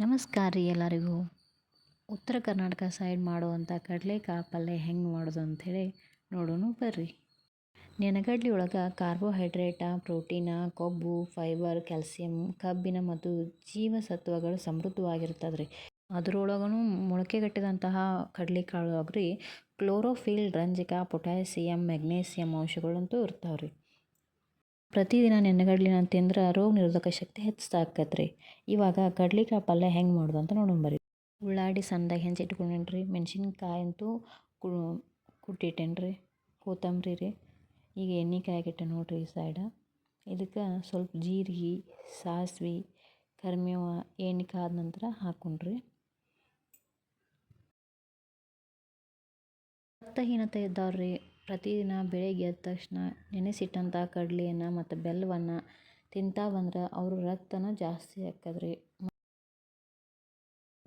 ನಮಸ್ಕಾರ ರೀ ಎಲ್ಲರಿಗೂ. ಉತ್ತರ ಕರ್ನಾಟಕ ಸೈಡ್ ಮಾಡುವಂಥ ಕಡಲೆಕಾಳು ಪಲ್ಯ ಹೆಂಗೆ ಮಾಡೋದು ಅಂಥೇಳಿ ನೋಡೋಣ ಬರ್ರಿ. ನೆನಗಡ್ಲಿ ಒಳಗೆ ಕಾರ್ಬೋಹೈಡ್ರೇಟ, ಪ್ರೋಟೀನ, ಕೊಬ್ಬು, ಫೈಬರ್, ಕ್ಯಾಲ್ಸಿಯಂ, ಕಬ್ಬಿಣ ಮತ್ತು ಜೀವಸತ್ವಗಳು ಸಮೃದ್ಧವಾಗಿರ್ತದೆ ರೀ. ಅದರೊಳಗೂ ಮೊಳಕೆಗಟ್ಟಿದಂತಹ ಕಡಲೆಕಾಳು ಆಗ್ರಿ ಕ್ಲೋರೋಫಿಲ್, ರಂಜಕ, ಪೊಟ್ಯಾಸಿಯಂ, ಮೆಗ್ನೀಸಿಯಂ ಅಂಶಗಳಂತೂ ಇರ್ತಾವೆ ರೀ. ಪ್ರತಿದಿನ ನೆನೆಗಡ್ಲಿನ ತಿಂದ್ರೆ ರೋಗ ನಿರೋಧಕ ಶಕ್ತಿ ಹೆಚ್ಚಾಕತ್ತೆ ರೀ. ಇವಾಗ ಕಡ್ಲೆಕಾಳು ಪಲ್ಯ ಹೆಂಗೆ ಮಾಡೋದು ಅಂತ ನೋಡೋಣ ಬರ್ರಿ. ಉಳ್ಳಾಗಡ್ಡಿ ಸಣ್ಣದಾಗಿ ಹೆಂಚಿಟ್ಕೊಂಡೇನಿ ರೀ. ಮೆಣಸಿನ್ಕಾಯಿ ಅಂತೂ ಕುಟ್ಟಿಟ್ಟೇನಿ ರೀ. ಕೊತ್ತಂಬರಿ ರೀ. ಈಗ ಎಣ್ಣೆ ಕಾಯಾಗಿಟ್ಟೆ ನೋಡಿರಿ ಈ ಸೈಡ. ಇದಕ್ಕೆ ಸ್ವಲ್ಪ ಜೀರಿಗೆ, ಸಾಸಿವೆ, ಕರಿಬೇವು ಎಣ್ಣೆ ಕಾದ ನಂತರ ಹಾಕ್ಕೊಂಡ್ರಿ. ರಕ್ತಹೀನತೆ ಇದ್ದವ್ರಿ ಪ್ರತಿದಿನ ಬೆಳಗ್ಗೆ ಎದ್ದ ತಕ್ಷಣ ನೆನೆಸಿಟ್ಟಂಥ ಕಡಲೆಯನ್ನು ಮತ್ತು ಬೆಲ್ಲವನ್ನು ತಿಂತಾ ಬಂದ್ರೆ ಅವ್ರ ರಕ್ತನ ಜಾಸ್ತಿ ಆಕ್ಕದ್ರಿ.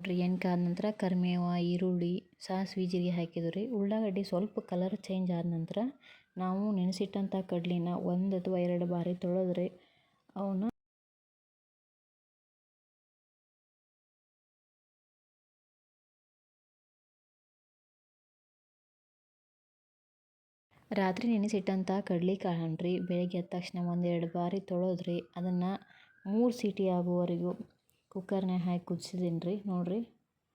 ನೋಡ್ರಿ ಎಣ್ಣೆ ಕಾದ ನಂತರ ಕರಿಬೇವು, ಈರುಳ್ಳಿ, ಸಾಸಿವೆ, ಜೀರಿಗೆ ಹಾಕಿದ್ರಿ. ಉಳ್ಳಾಗಡ್ಡಿ ಸ್ವಲ್ಪ ಕಲರ್ ಚೇಂಜ್ ಆದ ನಂತರ ನಾವು ನೆನೆಸಿಟ್ಟಂಥ ಕಡಲೆನ 1 ಅಥವಾ 2 ಬಾರಿ ತೊಳೆದ್ರಿ ಅವನ್ನ ರಾತ್ರಿ ನೆನೆಸಿಟ್ಟಂಥ ಕಡಲೆಕಾಳನ್ನ ರೀ ಬೆಳಗ್ಗೆ ಎದ್ದ ತಕ್ಷಣ 1-2 ಬಾರಿ ತೊಳೆದ್ರಿ ಅದನ್ನು 3 ಸೀಟಿ ಆಗುವವರೆಗೂ ಕುಕ್ಕರ್ನಾಗ ಹಾಕಿ ಕುದಿಸಿದೀನಿ ರೀ. ನೋಡಿರಿ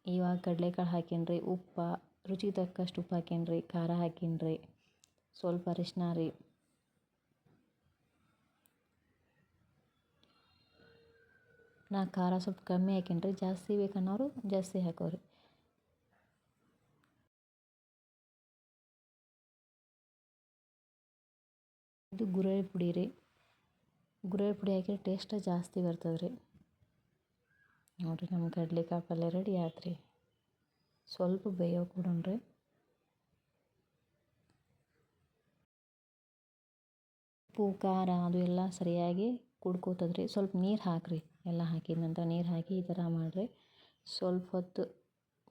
ಇವಾಗ ಕಡಲೆಕಾಳು ಹಾಕೀನಿ ರೀ. ಉಪ್ಪು ರುಚಿಗೆ ತಕ್ಕಷ್ಟು ಉಪ್ಪು ಹಾಕೀನಿ ರೀ. ಖಾರ ಹಾಕೀನಿ ರೀ. ಸ್ವಲ್ಪ ಅರಿಶಿನ ರೀ. ನಾ ಖಾರ ಸ್ವಲ್ಪ ಕಮ್ಮಿ ಹಾಕೀನಿ ರೀ. ಜಾಸ್ತಿ ಬೇಕನ್ನೋರು ಜಾಸ್ತಿ ಹಾಕೋರಿ. ಇದು ಗುರೆಳ್ಳು ಪುಡಿ ರೀ. ಗುರೆಳ್ಳು ಪುಡಿ ಹಾಕಿದ್ರೆ ಟೇಸ್ಟ್ ಜಾಸ್ತಿ ಬರ್ತದೆ ರೀ. ನೋಡಿರಿ ನಮ್ಮ ಕಡಲೆಕಾಳು ಪಲ್ಯ ರೆಡಿ ಆಯ್ತು ರೀ. ಸ್ವಲ್ಪ ಬೇಯೋ ಕೊಡೋಣ್ರಿ. ಉಪ್ಪು ಖಾರ ಅದು ಎಲ್ಲ ಸರಿಯಾಗಿ ಕುಡ್ಕೋತದ್ರಿ. ಸ್ವಲ್ಪ ನೀರು ಹಾಕಿರಿ. ಎಲ್ಲ ಹಾಕಿದ ನಂತರ ನೀರು ಹಾಕಿ ಈ ಥರ ಮಾಡಿರಿ. ಸ್ವಲ್ಪ ಹೊತ್ತು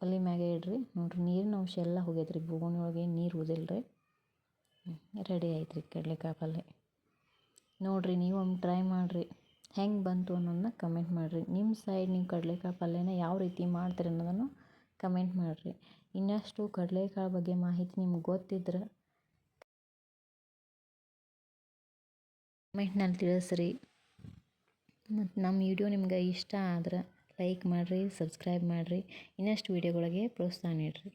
ಒಲೆ ಮ್ಯಾಗೆ ಇಡ್ರಿ. ನೋಡಿರಿ ನೀರಿನ ಅಂಶ ಎಲ್ಲ ಹೋಗೈತ್ರಿ. ಬೋಗಣಿ ಒಳಗೆ ನೀರು ಉಳಿದಿಲ್ಲ ರೀ. ರೆಡಿ ಆಯ್ತು ರೀ ಕಡಲೆಕಾಳು ಪಲ್ಯ. ನೋಡಿರಿ ನೀವು ಒಮ್ಮೆ ಟ್ರೈ ಮಾಡಿರಿ. ಹೆಂಗೆ ಬಂತು ಅನ್ನೋದನ್ನ ಕಮೆಂಟ್ ಮಾಡಿರಿ. ನಿಮ್ಮ ಸೈಡ್ ನೀವು ಕಡಲೆಕಾಳು ಪಲ್ಯನ ಯಾವ ರೀತಿ ಮಾಡ್ತೀರಿ ಅನ್ನೋದನ್ನು ಕಮೆಂಟ್ ಮಾಡಿರಿ. ಇನ್ನಷ್ಟು ಕಡಲೆಕಾಳು ಬಗ್ಗೆ ಮಾಹಿತಿ ನಿಮ್ಗೆ ಗೊತ್ತಿದ್ರೆ ಕಮೆಂಟ್ನಲ್ಲಿ ತಿಳಿಸ್ರಿ. ಮತ್ತು ನಮ್ಮ ವಿಡಿಯೋ ನಿಮ್ಗೆ ಇಷ್ಟ ಆದ್ರೆ ಲೈಕ್ ಮಾಡಿರಿ, ಸಬ್ಸ್ಕ್ರೈಬ್ ಮಾಡಿರಿ. ಇನ್ನಷ್ಟು ವೀಡಿಯೋಗಳಿಗೆ ಪ್ರೋತ್ಸಾಹ ನೀಡಿರಿ.